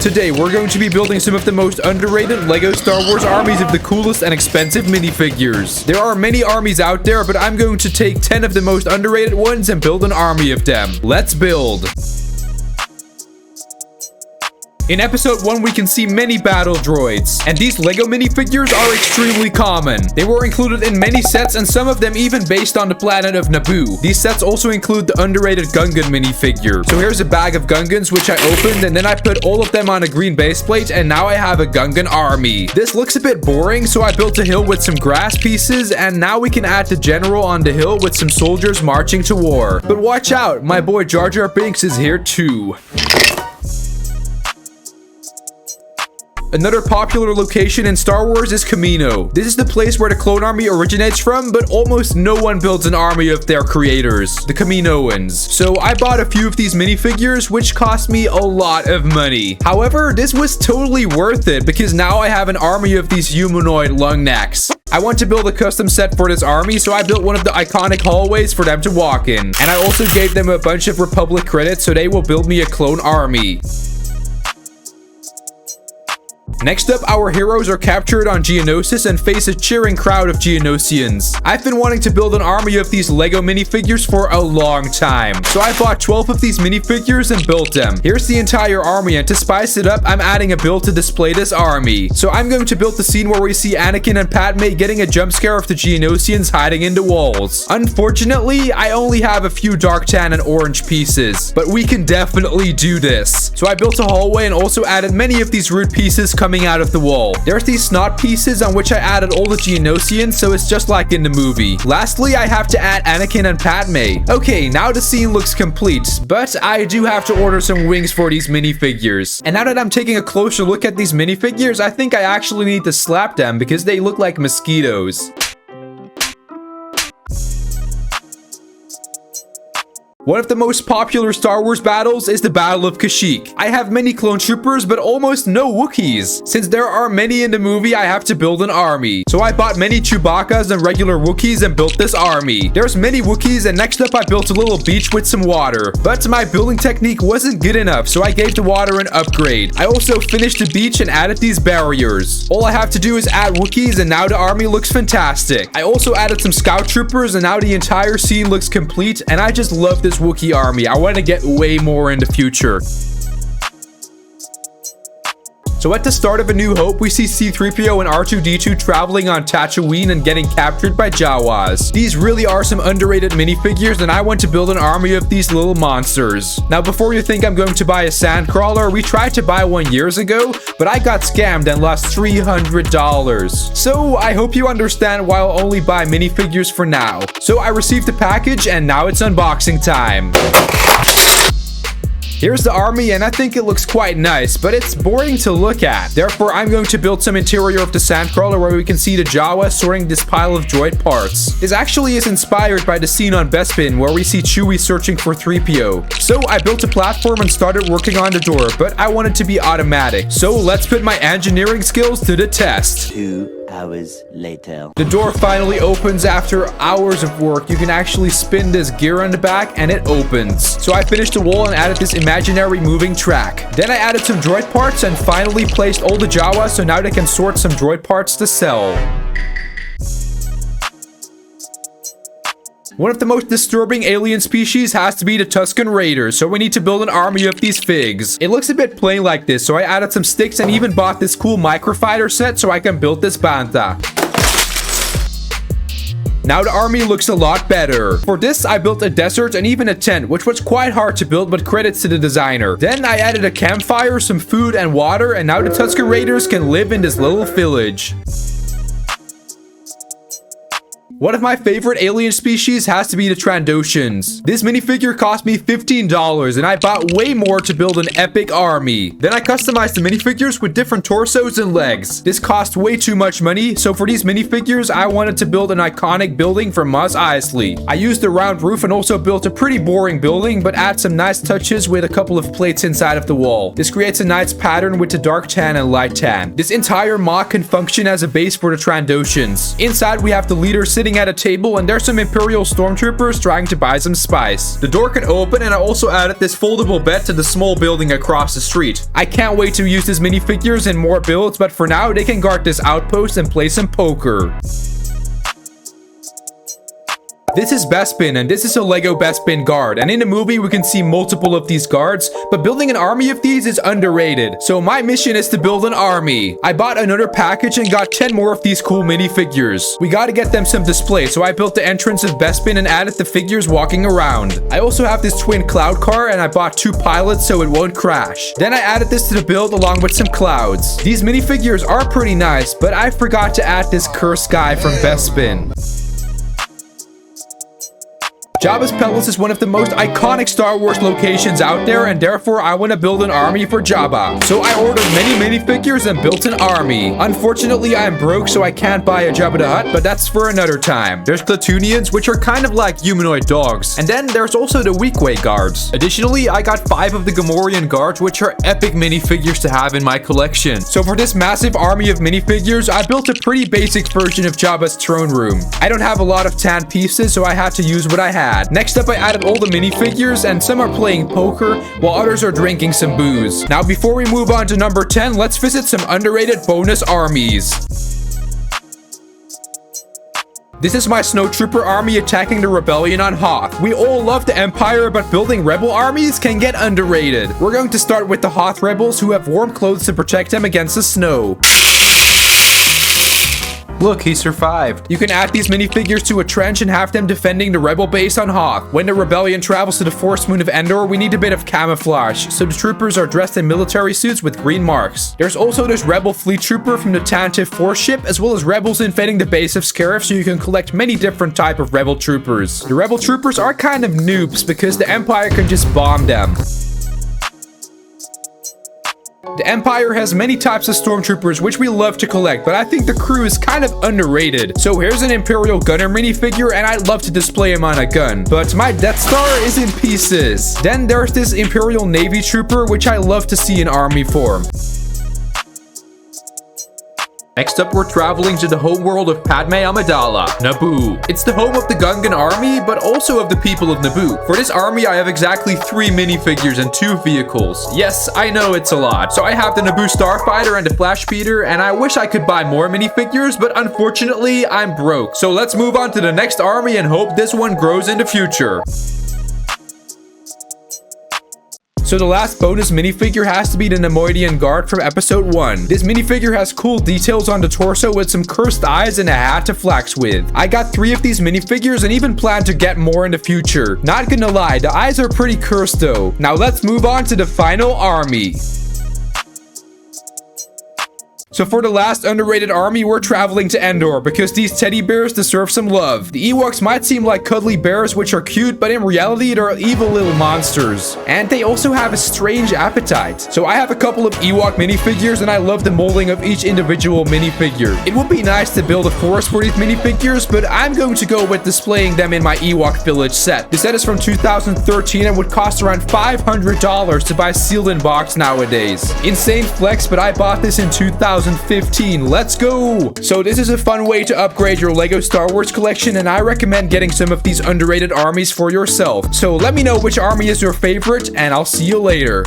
Today, we're going to be building some of the most underrated LEGO Star Wars armies of the coolest and expensive minifigures. There are many armies out there, but I'm going to take 10 of the most underrated ones and build an army of them. Let's build. In episode 1, we can see many battle droids, and these LEGO minifigures are extremely common. They were included in many sets, and some of them even based on the planet of Naboo. These sets also include the underrated Gungan minifigure. So here's a bag of Gungans, which I opened, and then I put all of them on a green base plate, and now I have a Gungan army. This looks a bit boring, so I built a hill with some grass pieces, and now we can add the general on the hill with some soldiers marching to war. But watch out, my boy Jar Jar Binks is here too. Another popular location in Star Wars is Kamino. This is the place where the clone army originates from, but almost no one builds an army of their creators, the Kaminoans. So I bought a few of these minifigures, which cost me a lot of money. However, this was totally worth it because now I have an army of these humanoid long necks. I want to build a custom set for this army, so I built one of the iconic hallways for them to walk in. And I also gave them a bunch of Republic credits, so they will build me a clone army. Next up, our heroes are captured on Geonosis and face a cheering crowd of Geonosians. I've been wanting to build an army of these LEGO minifigures for a long time, so I bought 12 of these minifigures and built them. Here's the entire army, and to spice it up, I'm adding a build to display this army. So I'm going to build the scene where we see Anakin and Padme getting a jump scare of the Geonosians hiding in the walls. Unfortunately, I only have a few dark tan and orange pieces, but we can definitely do this. So I built a hallway and also added many of these root pieces coming out of the wall. There's these snot pieces on which I added all the Geonosians, so it's just like in the movie. Lastly, I have to add Anakin and Padme. Okay, now the scene looks complete, but I do have to order some wings for these minifigures. And now that I'm taking a closer look at these minifigures, I think I actually need to slap them because they look like mosquitoes. One of the most popular Star Wars battles is the Battle of Kashyyyk. I have many clone troopers, but almost no Wookiees. Since there are many in the movie, I have to build an army. So I bought many Chewbacca's and regular Wookiees and built this army. There's many Wookiees, and next up I built a little beach with some water. But my building technique wasn't good enough, so I gave the water an upgrade. I also finished the beach and added these barriers. All I have to do is add Wookiees, and now the army looks fantastic. I also added some scout troopers, and now the entire scene looks complete, and I just love this Wookiee army. I want to get way more in the future. So at the start of A New Hope, we see C-3PO and R2-D2 traveling on Tatooine and getting captured by Jawas. These really are some underrated minifigures, and I want to build an army of these little monsters. Now, before you think I'm going to buy a sandcrawler, we tried to buy one years ago, but I got scammed and lost $300. So I hope you understand why I'll only buy minifigures for now. So I received the package, and now it's unboxing time. Here's the army, and I think it looks quite nice, but it's boring to look at. Therefore, I'm going to build some interior of the sandcrawler where we can see the Jawas sorting this pile of droid parts. This actually is inspired by the scene on Bespin where we see Chewie searching for 3PO. So I built a platform and started working on the door, but I want it to be automatic. So let's put my engineering skills to the test. 2 hours later. The door finally opens after hours of work. You can actually spin this gear on the back and it opens. So I finished the wall and added this imaginary moving track. Then I added some droid parts and finally placed all the Jawas, so now they can sort some droid parts to sell. One of the most disturbing alien species has to be the Tusken Raiders, so we need to build an army of these figs. It looks a bit plain like this, so I added some sticks and even bought this cool microfighter set so I can build this Bantha. Now the army looks a lot better. For this, I built a desert and even a tent, which was quite hard to build, but credits to the designer. Then I added a campfire, some food and water, and now the Tusken Raiders can live in this little village. One of my favorite alien species has to be the Trandoshans. This minifigure cost me $15, and I bought way more to build an epic army. Then I customized the minifigures with different torsos and legs. This cost way too much money, so for these minifigures, I wanted to build an iconic building for Mos Eisley. I used a round roof and also built a pretty boring building, but add some nice touches with a couple of plates inside of the wall. This creates a nice pattern with the dark tan and light tan. This entire MOC can function as a base for the Trandoshans. Inside, we have the leader sitting sitting at a table and there's some Imperial stormtroopers trying to buy some spice. The door can open and I also added this foldable bed to the small building across the street. I can't wait to use these minifigures in more builds, but for now they can guard this outpost and play some poker. This is Bespin, and this is a Lego Bespin guard, and in the movie we can see multiple of these guards, but building an army of these is underrated. So my mission is to build an army. I bought another package and got 10 more of these cool minifigures. We gotta get them some display, so I built the entrance of Bespin and added the figures walking around. I also have this twin cloud car, and I bought 2 pilots so it won't crash. Then I added this to the build along with some clouds. These minifigures are pretty nice, but I forgot to add this cursed guy from Bespin. Jabba's Palace is one of the most iconic Star Wars locations out there, and therefore I want to build an army for Jabba. So I ordered many minifigures and built an army. Unfortunately, I am broke, so I can't buy a Jabba the Hutt, but that's for another time. There's Clatoonians, which are kind of like humanoid dogs. And then there's also the Weequay guards. Additionally, I got 5 of the Gamorrean guards, which are epic minifigures to have in my collection. So for this massive army of minifigures, I built a pretty basic version of Jabba's throne room. I don't have a lot of tan pieces, so I had to use what I had. Next up, I added all the minifigures, and some are playing poker, while others are drinking some booze. Now, before we move on to number 10, let's visit some underrated bonus armies. This is my snowtrooper army attacking the rebellion on Hoth. We all love the Empire, but building rebel armies can get underrated. We're going to start with the Hoth rebels, who have warm clothes to protect them against the snow. Look, he survived. You can add these minifigures to a trench and have them defending the rebel base on Hoth. When the rebellion travels to the forest moon of Endor, we need a bit of camouflage, so the troopers are dressed in military suits with green marks. There's also this rebel fleet trooper from the Tantive 4 ship, as well as rebels invading the base of Scarif, so you can collect many different type of rebel troopers. The rebel troopers are kind of noobs because the Empire can just bomb them. The Empire has many types of stormtroopers, which we love to collect, but I think the crew is kind of underrated. So here's an Imperial gunner minifigure, and I'd love to display him on a gun, but my Death Star is in pieces. Then there's this Imperial Navy trooper, which I love to see in army form. Next up, we're traveling to the homeworld of Padme Amidala, Naboo. It's the home of the Gungan army, but also of the people of Naboo. For this army, I have exactly 3 minifigures and 2 vehicles. Yes, I know it's a lot. So I have the Naboo Starfighter and the Flash Speeder, and I wish I could buy more minifigures, but unfortunately, I'm broke. So let's move on to the next army and hope this one grows in the future. So the last bonus minifigure has to be the Nemoidian Guard from episode 1. This minifigure has cool details on the torso with some cursed eyes and a hat to flex with. I got 3 of these minifigures and even plan to get more in the future. Not gonna lie, the eyes are pretty cursed though. Now let's move on to the final army. So for the last underrated army, we're traveling to Endor because these teddy bears deserve some love. The Ewoks might seem like cuddly bears, which are cute, but in reality, they're evil little monsters. And they also have a strange appetite. So I have a couple of Ewok minifigures, and I love the molding of each individual minifigure. It would be nice to build a forest for these minifigures, but I'm going to go with displaying them in my Ewok village set. This set is from 2013 and would cost around $500 to buy sealed in box nowadays. Insane flex, but I bought this in 2015. Let's go! So this is a fun way to upgrade your Lego Star Wars collection, and I recommend getting some of these underrated armies for yourself. So let me know which army is your favorite, and I'll see you later.